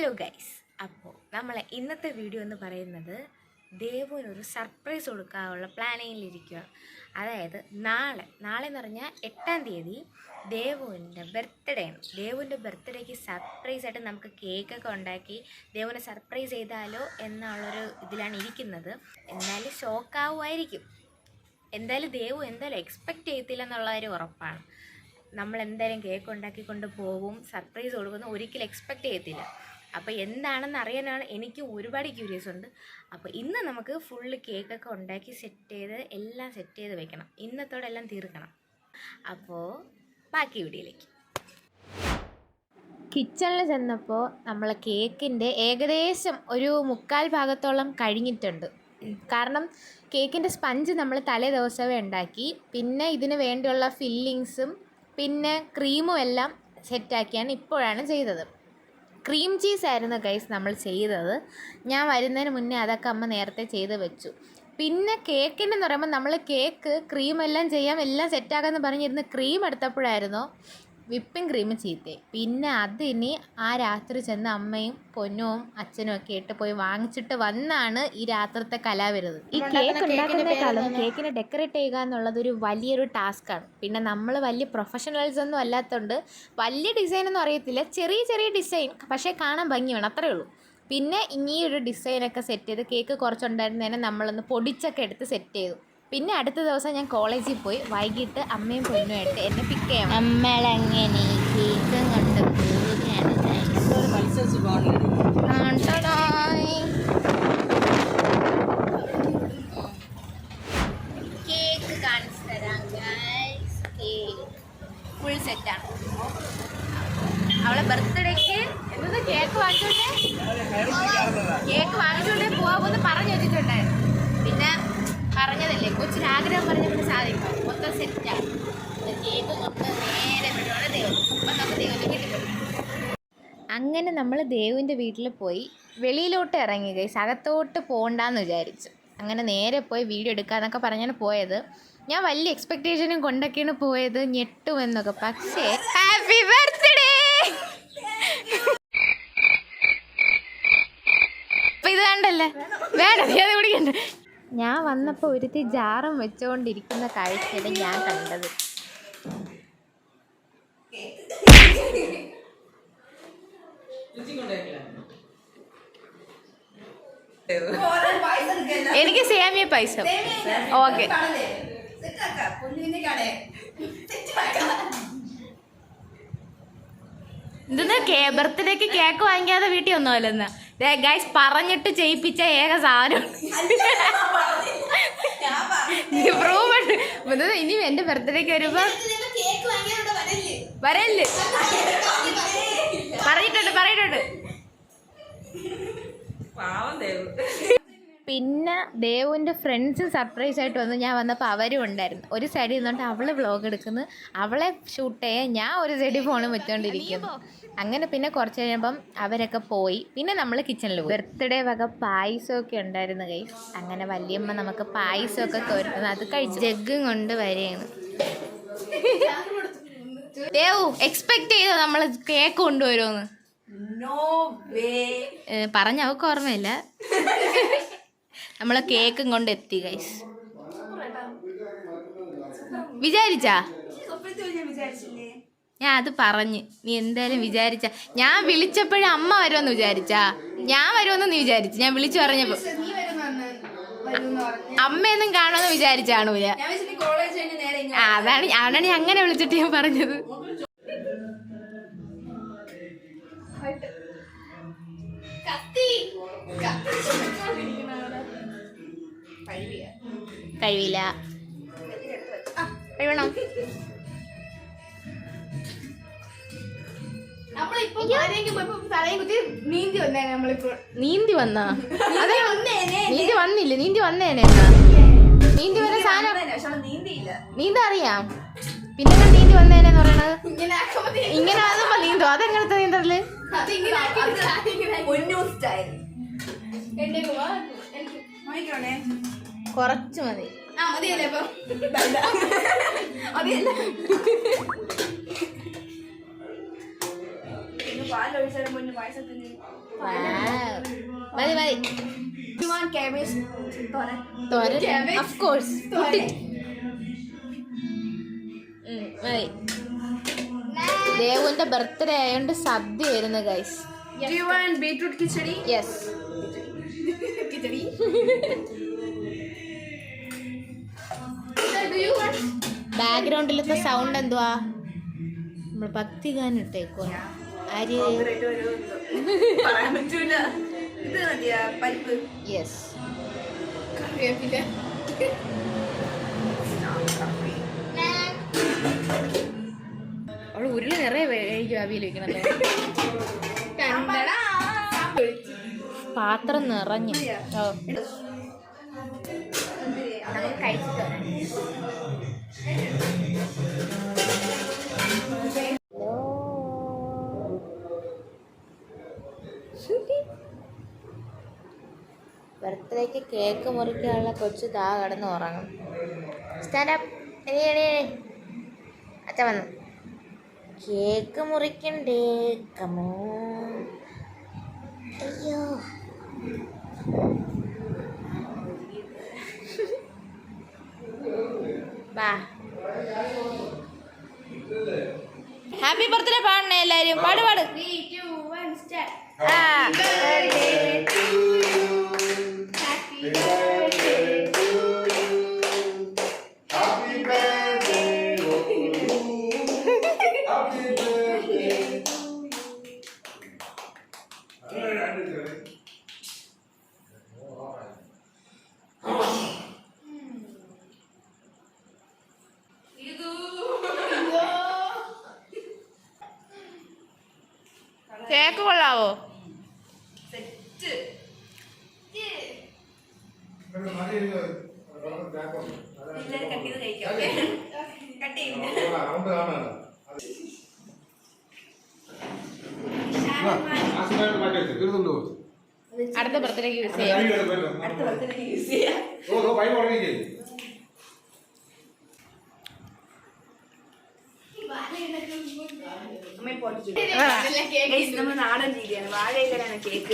Hello guys, അപ്പോൾ നമ്മളെ ഇന്നത്തെ വീഡിയോ എന്ന് പറയുന്നത് ദേവുവിനൊരു സർപ്രൈസ് കൊടുക്കാനുള്ള പ്ലാനിങ്ങിലിരിക്കുകയാണ്. അതായത് നാളെ എന്ന് പറഞ്ഞാൽ 8-ാം തീയതി ദേവുവിൻ്റെ ബർത്ത്ഡേ ആണ്. ദേവുവിൻ്റെ ബർത്ത്ഡേക്ക് സർപ്രൈസായിട്ട് നമുക്ക് കേക്കൊക്കെ ഉണ്ടാക്കി ദേവുവിനെ സർപ്രൈസ് ചെയ്താലോ എന്നുള്ളൊരു ഇതിലാണ് ഇരിക്കുന്നത്. എന്തായാലും ഷോക്കാവുമായിരിക്കും. എന്തായാലും ദേവു എന്തായാലും എക്സ്പെക്റ്റ് ചെയ്യത്തില്ല എന്നുള്ള കാര്യം ഉറപ്പാണ്. നമ്മൾ എന്തായാലും കേക്ക് ഉണ്ടാക്കിക്കൊണ്ട് പോകും, സർപ്രൈസ് കൊടുക്കുന്നു, ഒരിക്കലും എക്സ്പെക്റ്റ് ചെയ്യത്തില്ല. അപ്പോൾ എന്താണെന്ന് അറിയാനാണ് എനിക്ക് ഒരുപാട് ക്യൂരിയസ് ഉണ്ട്. അപ്പോൾ ഇന്ന് നമുക്ക് ഫുള്ള് കേക്കൊക്കെ ഉണ്ടാക്കി എല്ലാം സെറ്റ് ചെയ്ത് വെക്കണം. ഇന്നത്തോടെ എല്ലാം തീർക്കണം. അപ്പോൾ ബാക്കി വീഡിയോയിലേക്ക്. കിച്ചണിൽ ചെന്നപ്പോൾ നമ്മൾ കേക്കിൻ്റെ ഏകദേശം ഒരു 1/4 ഭാഗത്തോളം കഴിഞ്ഞിട്ടുണ്ട്. കാരണം കേക്കിൻ്റെ സ്പഞ്ച് നമ്മൾ തലേ ദിവസമേ ഉണ്ടാക്കി. പിന്നെ ഇതിന് വേണ്ടിയുള്ള ഫില്ലിങ്സും പിന്നെ ക്രീമും എല്ലാം സെറ്റാക്കിയാണ് ഇപ്പോഴാണ് ചെയ്തത്. ക്രീം ചീസ് ആയിരുന്നു ഗൈസ് നമ്മൾ ചെയ്തത്. ഞാൻ വരുന്നതിന് മുന്നേ അതൊക്കെ അമ്മ നേരത്തെ ചെയ്ത് വെച്ചു. പിന്നെ കേക്കിൻ്റെ പറയുമ്പോൾ നമ്മൾ കേക്ക് ക്രീമെല്ലാം ചെയ്യാം, എല്ലാം സെറ്റാക്കാമെന്ന് പറഞ്ഞിരുന്ന് ക്രീം എടുത്തപ്പോഴായിരുന്നു വിപ്പിംഗ് ക്രീം ചീത്തേ. പിന്നെ അതിന് ആ രാത്രി ചെന്ന് അമ്മയും പൊന്നും അച്ഛനും ഒക്കെ ഇട്ട് പോയി വാങ്ങിച്ചിട്ട് വന്നാണ് ഈ രാത്രത്തെ കല വരുന്നത്. ഈ കേക്ക് ഉണ്ടാക്കുന്നതിനേക്കാളും കേക്കിനെ ഡെക്കറേറ്റ് ചെയ്യുക എന്നുള്ളത് ഒരു വലിയൊരു ടാസ്ക്കാണ്. പിന്നെ നമ്മൾ വലിയ പ്രൊഫഷണൽസ് ഒന്നും അല്ലാത്തതുകൊണ്ട് വലിയ ഡിസൈനൊന്നും അറിയത്തില്ല. ചെറിയ ചെറിയ ഡിസൈൻ, പക്ഷേ കാണാൻ ഭംഗി വേണം, അത്രയേ ഉള്ളൂ. പിന്നെ ഇനിയൊരു ഡിസൈനൊക്കെ സെറ്റ് ചെയ്ത് കേക്ക് കുറച്ചുണ്ടായിരുന്നതിനെ നമ്മളൊന്ന് പൊടിച്ചൊക്കെ എടുത്ത് സെറ്റ് ചെയ്തു. പിന്നെ അടുത്ത ദിവസം ഞാൻ കോളേജിൽ പോയി വൈകിട്ട് അമ്മയും പൊന്നുമായിട്ട് എന്നെ പിക്ക് ചെയ്യാം. നമ്മളങ്ങനെ കേക്കും കൊണ്ട് കേക്ക് കാണിച്ചു തരാം ഗൈസ്. കേക്ക് ഫുൾ സെറ്റാണ്. അവളെ ബർത്ത്ഡേക്ക് എന്നത് കേക്ക് വാങ്ങിച്ചോണ്ടേ പോവാമെന്ന് പറഞ്ഞു വെച്ചിട്ടുണ്ടായിരുന്നു. പിന്നെ പറഞ്ഞതല്ലേ, കൊച്ചിന് ആഗ്രഹം പറഞ്ഞപ്പോൾ സാധിക്കും. മൊത്തം സെറ്റാണ്. കേക്ക് കൊണ്ട് നേരെ വിടുവാണ് ദൈവം. അപ്പം നമുക്ക് ദൈവത്തെ വീട്ടിൽ പോയി. അങ്ങനെ നമ്മൾ ദേവുവിൻ്റെ വീട്ടിൽ പോയി വെളിയിലോട്ട് ഇറങ്ങി ഗൈസ്. അകത്തോട്ട് പോകണ്ടെന്ന് വിചാരിച്ചു. അങ്ങനെ നേരെ പോയി വീഡിയോ എടുക്കാമെന്നൊക്കെ പറഞ്ഞാണ് പോയത്. ഞാൻ വലിയ എക്സ്പെക്റ്റേഷനും കൊണ്ടൊക്കെയാണ് പോയത്, ഞെട്ടുമെന്നൊക്കെ. പക്ഷേ ഹാപ്പി ബർത്ത്ഡേ. അപ്പം ഇത് കണ്ടല്ലേ, വേണ്ട അത് കുടിക്കണ്ട. ഞാൻ വന്നപ്പോൾ ഒരുത്തി ജാറും വെച്ചുകൊണ്ടിരിക്കുന്ന കാഴ്ചയാണ് ഞാൻ കണ്ടത്. എനിക്ക് സേമിയ പൈസ. ഓക്കെ, ഇതെന്നാ ബർത്ത്ഡേക്ക് കേക്ക് വാങ്ങിക്കാതെ വീട്ടിൽ ഒന്നുമല്ലെന്നാ ഗൈസ് പറഞ്ഞിട്ട് ചെയ്യിപ്പിച്ച ഏക സാധനം. ഇനി എന്റെ ബർത്ത്ഡേക്ക് വരുമ്പോ വരല്ലേ പറഞ്ഞിട്ടുണ്ട്. പിന്നെ ദേവുവിൻ്റെ ഫ്രണ്ട്സും സർപ്രൈസ് ആയിട്ട് വന്നു. ഞാൻ വന്നപ്പോൾ അവരും ഉണ്ടായിരുന്നു. ഒരു സൈഡിൽ നിന്നുകൊണ്ട് അവള് വ്ളോഗ് എടുക്കുന്നു, അവളെ ഷൂട്ട് ചെയ്യാൻ ഞാൻ ഒരു സൈഡിൽ ഫോണും വെച്ചുകൊണ്ടിരിക്കുന്നു. അങ്ങനെ പിന്നെ കുറച്ച് കഴിയുമ്പം അവരൊക്കെ പോയി. പിന്നെ നമ്മൾ കിച്ചണിൽ പോയി. ബർത്ത്ഡേ വക പായസമൊക്കെ ഉണ്ടായിരുന്നു കൈസ്. അങ്ങനെ വല്യമ്മ നമുക്ക് പായസമൊക്കെ കോരുന്നത് അത് കഴിച്ചു. ജഗ്ഗും കൊണ്ട് വരെയാണ്. ദേവു എക്സ്പെക്ട് ചെയ്തോ നമ്മൾ കേക്ക് കൊണ്ടുവരുമെന്ന്? പറഞ്ഞ അവൾക്ക് ഓർമ്മയില്ല. നമ്മളെ കേക്കും കൊണ്ട് എത്തി ഗൈസ്. വിചാരിച്ചാ? ഞാൻ അത് പറഞ്ഞ് നീ എന്തായാലും വിചാരിച്ച. ഞാൻ വിളിച്ചപ്പോഴും അമ്മ വരുമെന്ന് വിചാരിച്ചാ? ഞാൻ വരുമെന്ന് നീ വിചാരിച്ചു? ഞാൻ വിളിച്ചു പറഞ്ഞപ്പോ അമ്മയൊന്നും കാണുമെന്ന് വിചാരിച്ചാണൂല. അതാണ് അങ്ങനെ വിളിച്ചിട്ട് ഞാൻ പറഞ്ഞത്. കഴിവില്ല, കഴിവണം. നീന്തി വന്നാ? നീന്തി വന്നില്ലേ? നീന്തി വന്നേനെ. നീന്തി വന്ന സാധനം നീന്താ അറിയാം. പിന്നെ നീന്തി വന്നേനെന്ന് പറയണത് ഇങ്ങനെ ആകുമ്പോ നീന്തോ? അതെങ്ങനത്തെ നീന്തല്? കുറച്ച് മതി. മതി മതി. തോരൻ ഓഫ് കോഴ്സ് മതി. ദേവുവിന്റെ ബർത്ത്ഡേ ആയതുകൊണ്ട് സദ്യ ആയിരുന്നു ഗൈസ്. ബീട്രൂട്ട് കിച്ചടി. യെസ്. ബാക്ക്ഗ്രൗണ്ടിലത്തെ സൗണ്ട് എന്തുവാ? നമ്മൾ ഭക്തി ഗാനം ഇട്ടേക്കോ? ആര്? യെസ്. അവള് ഉരുളി നിറയെ കഴിക്കും. അവിയൽ വെക്കണം. പാത്രം നിറഞ്ഞു. കഴിച്ചിട്ടോ? ബർത്ത്ഡേക്ക് കേക്ക് മുറിക്കാനുള്ള കൊച്ചു ദാ കിടന്ന് ഉറങ്ങും. സ്റ്റാൻഡപ്പ്. അച്ഛ വന്നു. കേക്ക് മുറിക്കണ്ടേ? കമോ. അയ്യോ. ബാ. ഹാപ്പി ബർത്ത്ഡേ പാടണേ എല്ലാരും. പാട് പാട്. കേക്ക് കൊള്ളാവോ? അടുത്ത ബർത്ത്ഡേക്ക് യൂസ് ചെയ്യാം.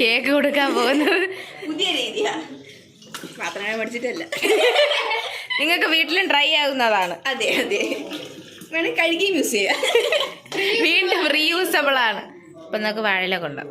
കേക്ക് കൊടുക്കാൻ പോകുന്നത് പുതിയ രീതിയാണ്. മാത്രമേ പഠിച്ചിട്ടല്ല. നിങ്ങൾക്ക് വീട്ടിലും ട്രൈ ആകുന്നതാണ്. അതെ അതെ. വേണേൽ കഴുകിയും യൂസ് ചെയ്യാം. വീണ്ടും റീയൂസബിൾ ആണ്. അപ്പൊ നമുക്ക് വാഴയില കൊണ്ടാം.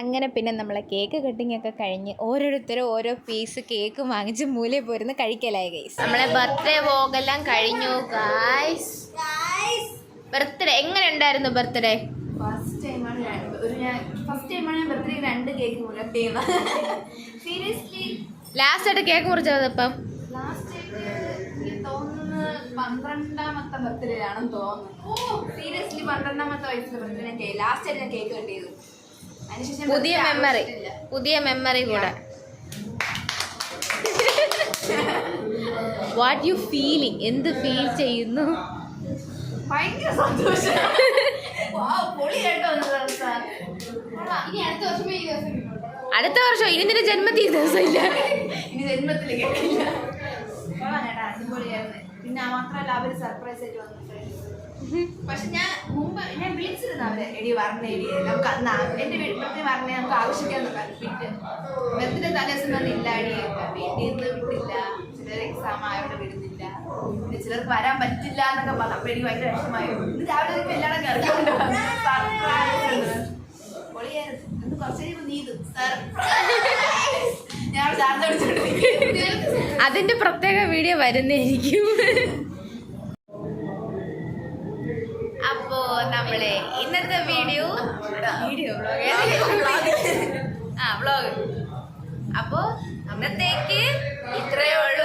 അങ്ങനെ പിന്നെ നമ്മളെ കേക്ക് കട്ടിങ് ഒക്കെ കഴിഞ്ഞ് ഓരോരുത്തരും ഓരോ പീസ് കേക്ക് വാങ്ങിച്ച് മൂലയിൽ പോരുന്ന് കഴിക്കലായി ഗൈസ്. നമ്മളെ ബർത്ത്ഡേ വ്ലോഗെല്ലാം കഴിഞ്ഞു ഗൈസ്. ബർത്ത്ഡേ എങ്ങനെ ഉണ്ടായിരുന്നു? ബർത്ത്ഡേ ഫസ്റ്റ് ടൈമാണ് ഞാൻ ബർത്ത്ഡേ 2 കേക്ക് മുറിക്കുന്നത്. സീരിയസ്ലി ലാസ്റ്റ് ആയിട്ട് കേക്ക് മുറിച്ചത് ഇപ്പം ലാസ്റ്റ് എനിക്ക് തോന്നുന്നു 12ാമത്തെ ബർത്ത്ഡേ ആണെന്ന് തോന്നുന്നു. സീരിയസ്ലി 12ാമത്തെ വയസ്സിലെ ബർത്ത്ഡേ ലാസ്റ്റ് ആയിട്ട് ഞാൻ കേക്ക് കട്ടിയത്. പുതിയ മെമ്മറി കൂടെ. What you feeling? എന്ത് ഫീൽ ചെയ്യുന്നു? ഭയങ്കര സന്തോഷം. അടുത്ത വർഷം ഇനി നിന്റെ ജന്മത്തിൽ ദിവസമില്ല. ഇനി ജന്മത്തിൽ കേട്ടില്ല. അടിപൊളിയായിരുന്നു. പിന്നെ മാത്രമല്ല അവര് സർപ്രൈസ് ആയിട്ട് വന്നു. പക്ഷെ ഞാൻ വിളിച്ചിരുന്നു അവരെ. എടി പറഞ്ഞ നമുക്ക് എന്റെ വീട്ടിൽ പറഞ്ഞ നമുക്ക് ആവശ്യിക്കാന്ന് പിന്നെ ബർത്ത്ഡേ തലേദിവസം വന്നില്ല. അടി വീട്ടിൽ നിന്ന് വിട്ടില്ല. ചിലർ എക്സാം ആയവിടെ വിടുന്നില്ല. പിന്നെ ചിലർക്ക് വരാൻ പറ്റില്ല എന്നൊക്കെ പറഞ്ഞു. അപ്പൊ എനിക്ക് ഭയങ്കര വിഷമമായിരുന്നു. രാവിലെ എല്ലാവരും കിടക്കുന്നുണ്ട്. പൊളിയായിരുന്നു. എന്ന് കുറച്ച് കഴിയുമ്പോൾ നീതു ഞാൻ ചാർജ് പിടിച്ചോണ്ടിരിക്കും. അതിന്റെ പ്രത്യേക വീഡിയോ വരുന്നതായിരിക്കും. അപ്പോ നമ്മളെ ഇന്നത്തെ വ്ലോഗ് അപ്പോ ഇന്നത്തേക്ക് ഇത്രയേ ഉള്ളൂ.